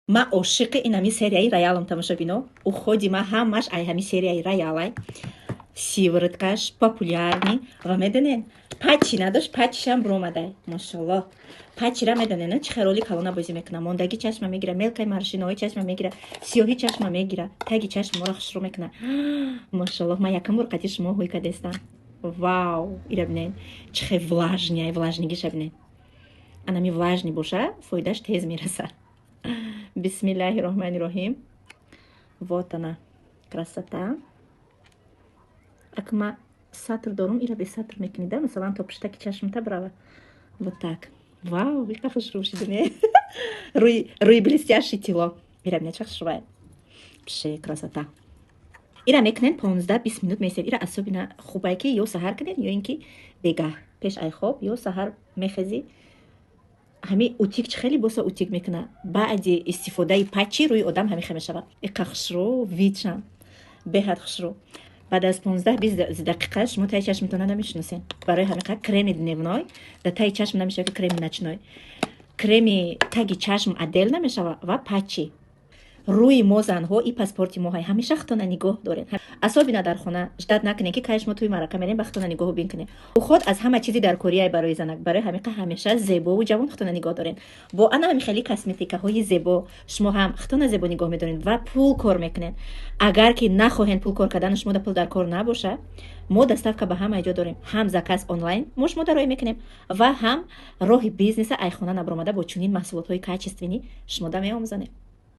ма ошиқи инами серияи роялам тамошобино. Уходи ма ҳамаш ай ҳами серияи роялай. Сивороткаш популярни ва медонен пачи надошт, пачишам бромадай. Машаллоҳ. Пачира медонен чӣ роли калона бозӣ мекунад. Мондаги чашма мегира, мелкаи маршинои чашма мегира, сиёҳи чашма мегира, таги чашм моро хушрӯ мекунад. Машаллоҳ, ма якам бор қади шумо ҳуй кардестам. Вау, ира бинен чӣ влажния, влажнигиша бинен. Анами влажни боша, фоидаш тез мерасад. Бисмиллаҳи роҳмани роҳим. Вот она красота. Ако ма сатр дорум, ира бесатр мекунida, масалан то пуштаки чашмта брава. Вот так. Вау, вика хушрӯшидане. Руи блестящий тило. Ира бинен чӣ хушрӯбай. Пше красота. Ира мекунен 15-20 минут месер. Ира асобина хубай ки ё саҳар кунен, ё ин ки бегаҳ пеш ай хоб, ё саҳар мехези. ҳами утик чӣ хеле боса утик мекунад. Баъди истифодаи пачи рӯи одам ҳамиха мешавад. Иқа хушрӯ, видшам беҳад хушрӯ. Баъд аз 15-20 дақиқа шумо таи чашмтона намешиносен. Барои ҳамиқа креми дневной да таи чашм намешавад ки креми ночной. Креми таги чашм адел намешавад ва пачи. Рӯи мо занҳо и паспорти мо ҳамеша хитона нигоҳ дорен. Асобина дар хона ждат накунен ки кайш мо туи марака мерем ба хитона нигоҳ бинкунем. Уход аз ҳама чизи дар корияй барои занак. Барои ҳамиқа ҳамеша зебову ҷавон хитона нигоҳ дорен. Бо ана ҳами хели косметикаҳои зебо шумо ҳам хитона зебо нигоҳ медорен ва пул кор мекунен. Агар ки нахоҳен пул кор кардан шумо да пул дар кор набоша, мо доставка ба ҳама ҷо дорем. Ҳам заказ онлайн мо шумо дарои мекунем ва ҳам роҳи бизнеса ай хона набромада бо чунин маҳсулотҳои качественӣ шумо да меомӯзонем.